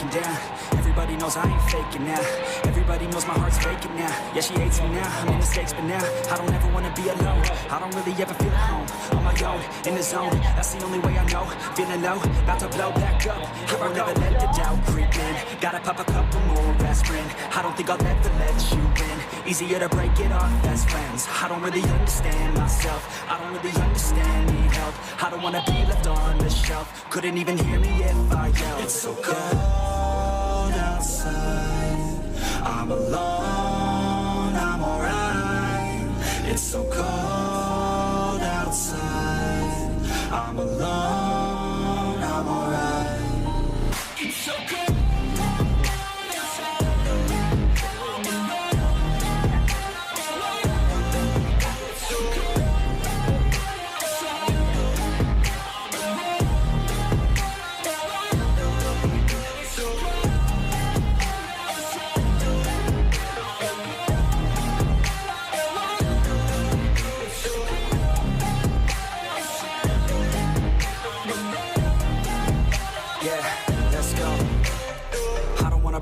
breaking down. Everybody knows I ain't faking now. Everybody knows my heart's faking now. Yeah, she hates me now, I made mistakes, but now I don't ever wanna be alone. I don't really ever feel at home, on my own, in the zone. That's the only way I know, feeling low, about to blow back up. I won't ever let the doubt creep in. Gotta pop a couple more aspirin. I don't think I'll ever let you in. Easier to break it off best friends. I don't really understand myself, I don't really understand, need help. I don't wanna be left on the shelf. Couldn't even hear me if I yelled. It's so cold outside, I'm alone, I'm alright. It's so cold outside, I'm alone, I'm alright. It's so cold.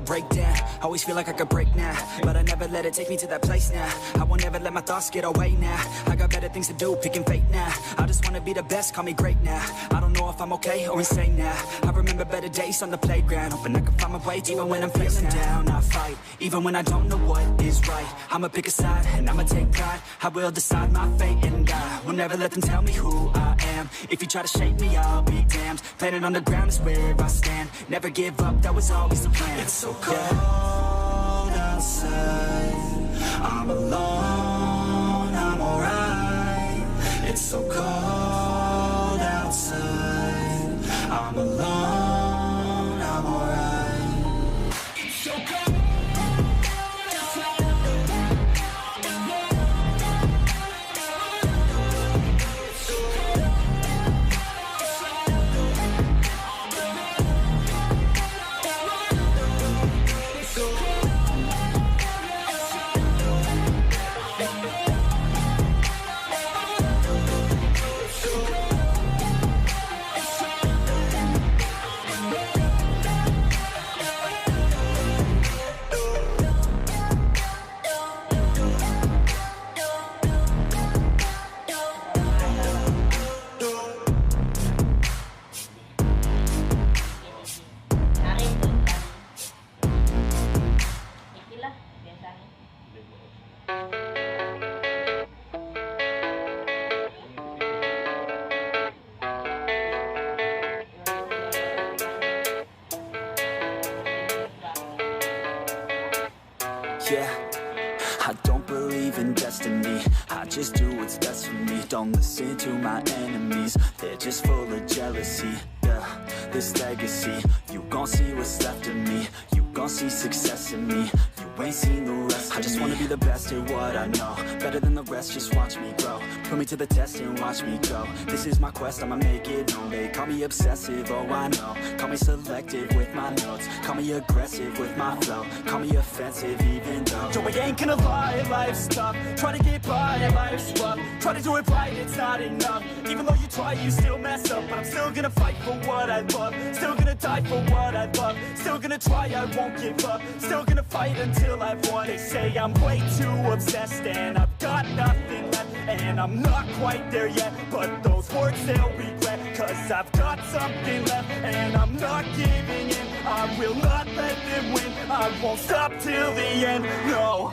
Break down, always feel like I could break now, but I never let it take me to that place now. I won't ever let my thoughts get away now. I got better things to do, picking fate now. I just wanna be the best, call me great now. I don't know if I'm okay or insane now. I remember better days on the playground, hoping I can find my way even when I'm feeling down. I fight, even when I don't know what is right. I'ma pick a side, and I'ma take pride. I will decide my fate, and I will never let them tell me who I am. If you try to shape me, I'll be damned. Planet on the ground is where I stand. Never give up, that was always the plan. It's so cold outside, I'm alone, I'm alright. It's so cold outside, I'm alone, I'm alright. It's so cold. Yeah, I don't believe in destiny, I just do what's best for me. Don't listen to my enemies, they're just full of jealousy. Yeah, this legacy, you gon' see what's left of me. You gon' see success in me, you ain't seen the rest of me. I just wanna be the best at what I know, better than the rest, just watch me grow. Put me to the test and watch me go. This is my quest, I'ma make it known. They call me obsessive, oh I know. Call me selective with my notes, call me aggressive with my flow. Call me offensive even though Joe, I ain't gonna lie, life's tough. Try to get by, life's rough. Try to do it right, it's not enough. Even though you try, you still mess up. But I'm still gonna fight for what I love. Still gonna die for what I love. Still gonna try, I won't give up. Still gonna fight until I've won. They say I'm way too obsessed and I've got nothing left. And I'm not quite there yet, but those words they'll regret. Cause I've got something left and I'm not giving in. I will not let them win, I won't stop till the end, no.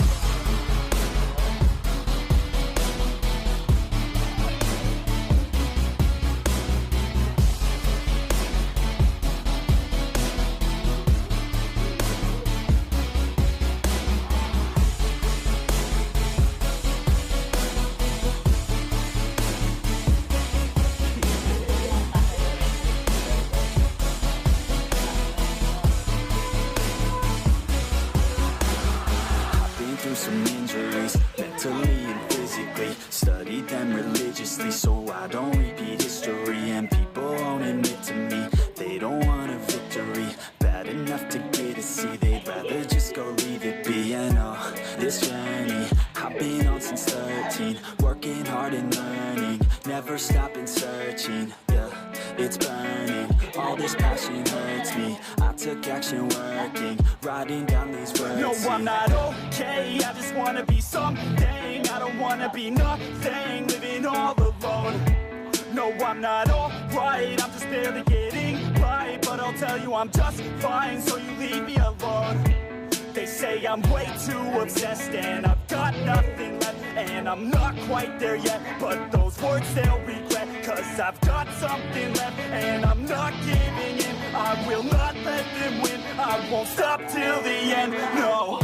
Some injuries, mentally and physically. Studied them religiously so I don't repeat history. And people won't admit to me they don't want a victory. Bad enough to get a C, they'd rather just go leave it be. And oh, this journey I've been on since 13. Working hard and learning, never stopping searching. Yeah, it's burning. All this passion hurts me. I took action working, writing down these words. No, I'm not okay, I just wanna be something. I don't wanna be nothing, living all alone. No, I'm not alright, I'm just barely getting by. But I'll tell you I'm just fine, so you leave me alone. They say I'm way too obsessed and I've got nothing left, and I'm not quite there yet, but those words they'll regret. Cause I've got something left and I'm not giving in. I will not let them win, I won't stop till the end, no.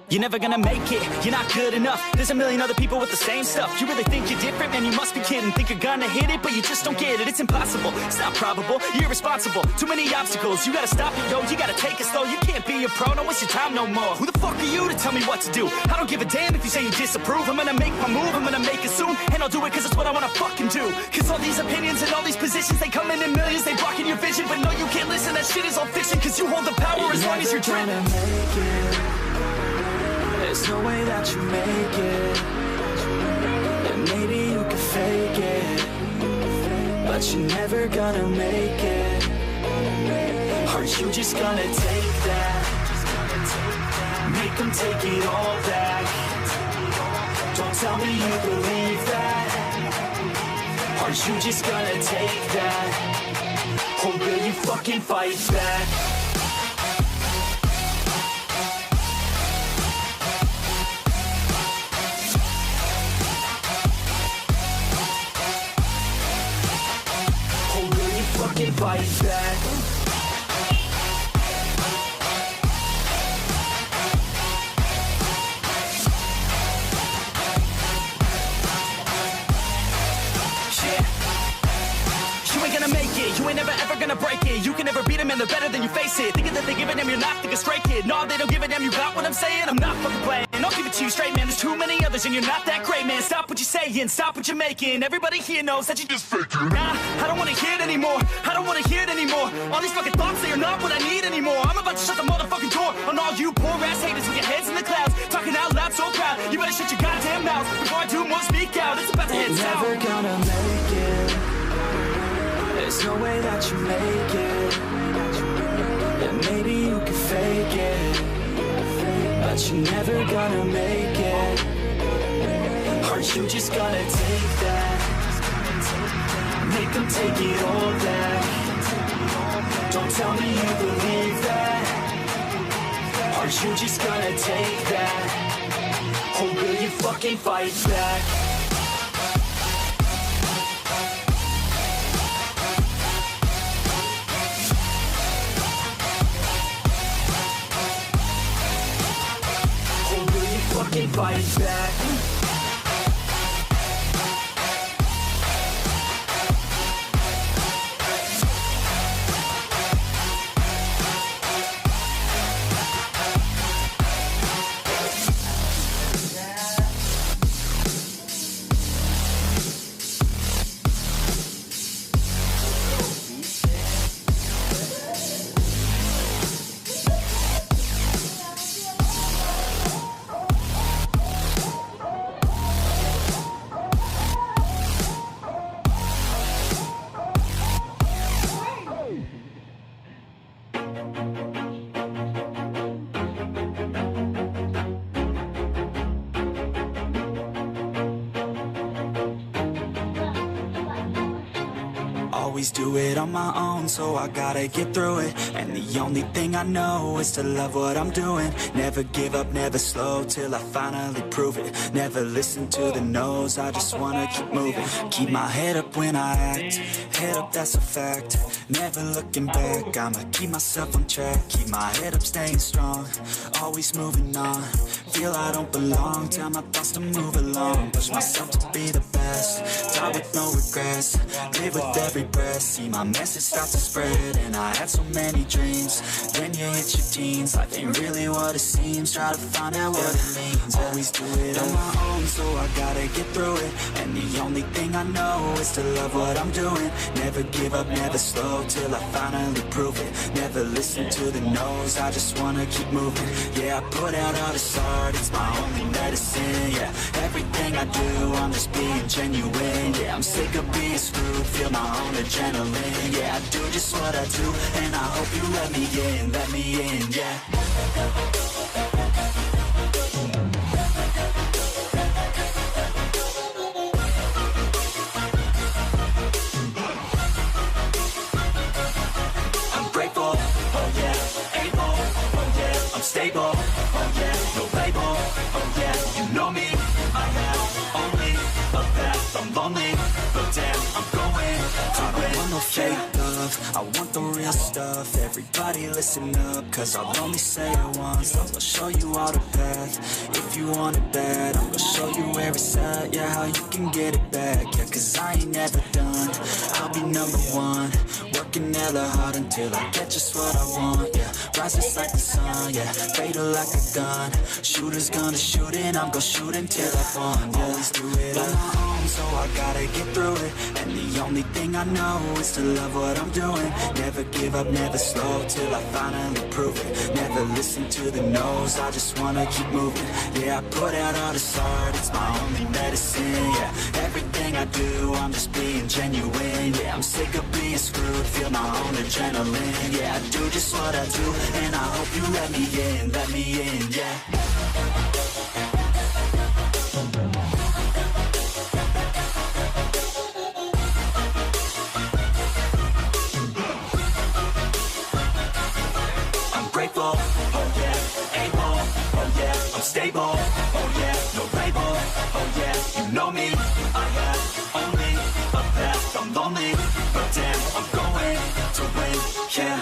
You're never gonna make it, you're not good enough. There's a million other people with the same stuff. You really think you're different? Man, you must be kidding. Think you're gonna hit it, but you just don't get it. It's impossible, it's not probable, you're irresponsible. Too many obstacles, you gotta stop it, yo. You gotta take it slow, you can't be a pro. Don't waste your time no more. Who the fuck are you to tell me what to do? I don't give a damn if you say you disapprove. I'm gonna make my move, I'm gonna make it soon. And I'll do it cause it's what I wanna fucking do. Cause all these opinions and all these positions, they come in millions, they blocking your vision. But no, you can't listen, that shit is all fiction. Cause you hold the power as long as you're dreaming. There's no way that you make it. And maybe you can fake it, but you're never gonna make it. Aren't you just gonna take that? Make them take it all back. Don't tell me you believe that. Aren't you just gonna take that? Or will you fucking fight back? Fight back. You ain't gonna make it, you ain't never ever gonna break it. You can never beat them and they're better than you face it. Thinking that they give a damn, you're not, think a straight kid. No, they don't give a damn, you got what I'm saying? I'm not fucking playing, I'll give it to you straight, man. There's too many others and you're not that great, man. Stop what you're saying, stop what you're making. Everybody here knows that you just faking. Nah, I don't wanna hear it anymore, I don't wanna hear it anymore. All these fucking thoughts, they are not what I need anymore. I'm about to shut the motherfucking door on all you poor ass haters with your heads in the clouds, talking out loud so proud. You better shut your goddamn mouth before I do more, speak out. It's about to head south. Never gonna make it. There's no way that you make it. And maybe you can fake it, but you're never gonna make it. Aren't you just gonna take that? Make them take it all back. Don't tell me you believe that. Aren't you just gonna take that? Or will you fucking fight back? Fight back. always do it on my own, so I gotta get through it. And the only thing I know is to love what I'm doing. Never give up, never slow, till I finally prove it. Never listen to the no's, I just wanna keep moving. Keep my head up when I act, head up, that's a fact. Never looking back, I'ma keep myself on track. Keep my head up, staying strong, always moving on. Feel I don't belong, tell my thoughts to move along. Push myself to be the best, die with no regrets. Live with every breath, see my message start to spread. And I had so many dreams, then you hit your teens. Life ain't really what it seems, try to find out what it means. Always do it on my own, so I gotta get through it. And the only thing I know is to love what I'm doing. Never give up, never slow, till I finally prove it. Never listen to the no's, I just wanna keep moving. Yeah, I put out all this art, it's my only medicine. Yeah, everything I do, I'm just being genuine. Yeah, I'm sick of being screwed, feel my own adrenaline. Yeah, I do just what I do, and I hope you let me in, yeah. Stable, oh yeah, no label, oh yeah, you know me. I have only a path, I'm lonely, but damn, I'm going to win. I want no fake love, I want the real stuff. Everybody listen up, cause I'll only say it once. I'm gonna show you all the path, if you want it bad. I'm gonna show you where it's at, yeah, how you can get it back. Yeah, cause I ain't never done, I'll be number one. Working hella hard until I get just what I want, yeah. Rises like the sun, yeah, fatal like a gun. Shooters gonna shoot and I'm gonna shoot until I've won, yeah. Always do it on my own, so I gotta get through it. And the only thing I know is to love what I'm doing. Never give up, never slow, till I finally prove it. Never listen to the no's, I just wanna keep moving. Yeah, I put out all this art, it's my only medicine. Yeah, everything I do, I'm just being genuine. Yeah, I'm sick of being screwed, feel my own adrenaline. Yeah, I do just what I do, and I hope you let me in, yeah. I'm grateful, oh yeah, able, oh yeah, I'm stable, oh yeah, no label, oh yeah, you know me. I have only a path, I'm lonely, but damn, I'm going to win, yeah.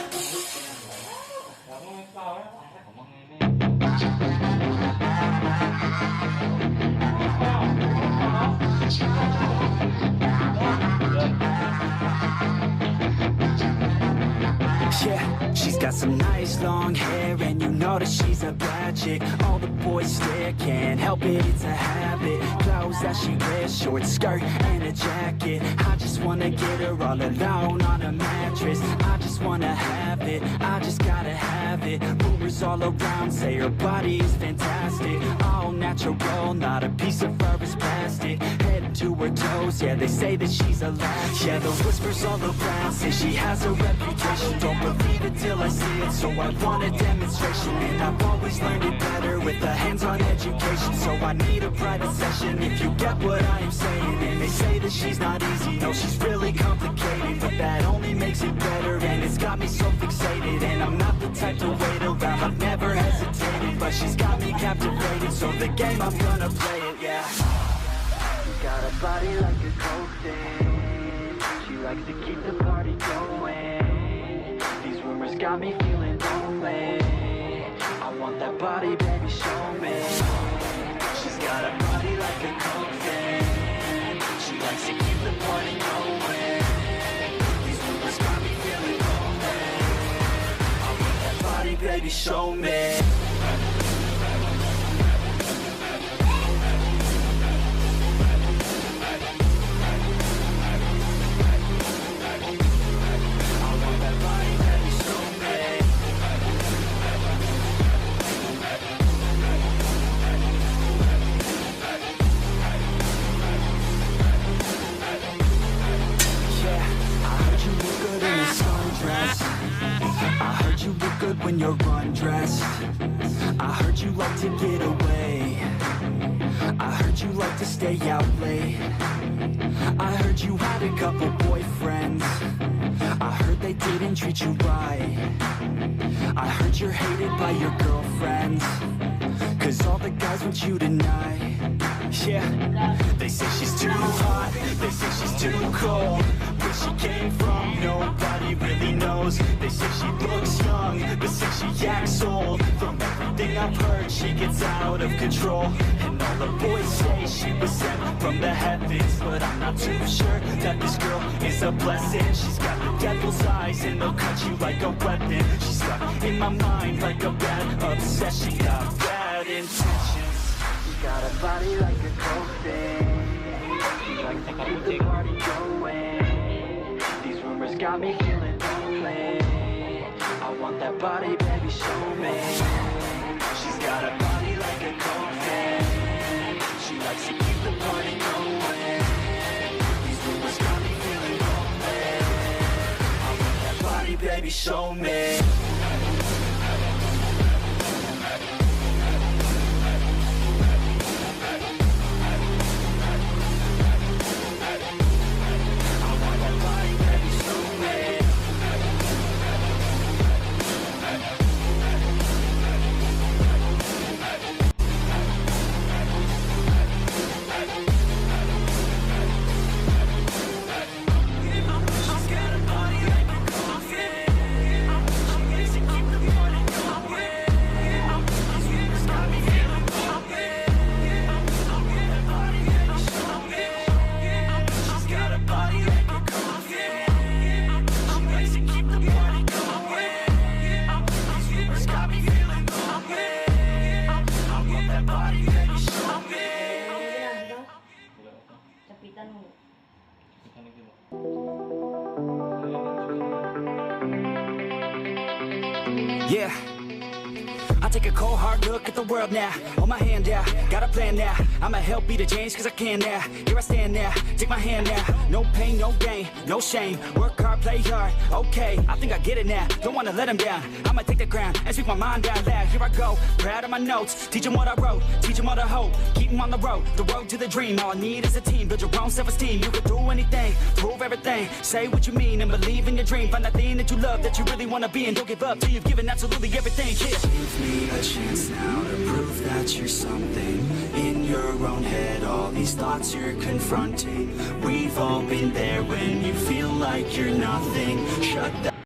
Yeah, she's got some nice long hair, and you know that she's a bad chick. All the boys stare, can't help it, it's a habit. Clothes that she wears, short skirt and a jacket. I just wanna get her all alone on a mattress. I just wanna have it, I just gotta have it. Rumors all around say her body is fantastic. All natural, not a piece of fur is plastic. Head to her toes, yeah, they say that she's a latch. Yeah, the whispers all around say she has a reputation. Don't believe it till I see it, so I want a demonstration. And I've always learned it better with a hands-on education. So I need a private session if you get what I am saying. And they say that she's not easy, no, she's really complicated. But that only makes it better, and it's got me so fixated. And I'm not the type to wait around, I've never hesitated. But she's got me captivated, so the game, I'm gonna play it, yeah. She got a body like a cocaine, she likes to keep the party going. These rumors got me feeling lonely, I want that body, baby, show me. She's got a body like a cocaine, she likes to keep the party going. These rumors got me feeling lonely, I want that body, baby, show me. When you're undressed, I heard you like to get away, I heard you like to stay out late, I heard you had a couple boyfriends, I heard they didn't treat you right. I heard you're hated by your girlfriends, 'cause all the guys want you tonight. Yeah, they say she's too hot, they say she's too cold. Where she came from, nobody really knows. They say she looks young, but say she acts old. From everything I've heard, she gets out of control. And all the boys say she was sent from the heavens, but I'm not too sure that this girl is a blessing. She's got the devil's eyes and they'll cut you like a weapon. She's stuck in my mind like a bad obsession. Got bad intentions. She got a body like a coffin. She likes to keep the party going. These rumors got me feeling lonely. I want that body, baby, show me. She's got a body like a coffin. She likes to keep the party going. These rumors got me feeling lonely. I want that body, baby, show me. Yeah, I take a cold hard look at the world now. Hold my hand out, got a plan now. I'ma help be the change cause I can now. Here I stand now, take my hand now. No pain, no gain, no shame. Work hard, play hard, okay. I think I get it now, don't wanna let them down. I'ma take the ground and speak my mind out loud. Here I go, proud of my notes. Teach them what I wrote, teach them all the hope. Keep them on the road to the dream. All I need is a team, build your own self-esteem. You can do anything, prove everything. Say what you mean and believe in your dream. Find that thing that you love, that you really wanna be. And don't give up till you've given absolutely everything. Yeah. Give me a chance now to prove that you're something. In your own head, all these thoughts you're confronting. We've all been there when you feel like you're nothing. Shut that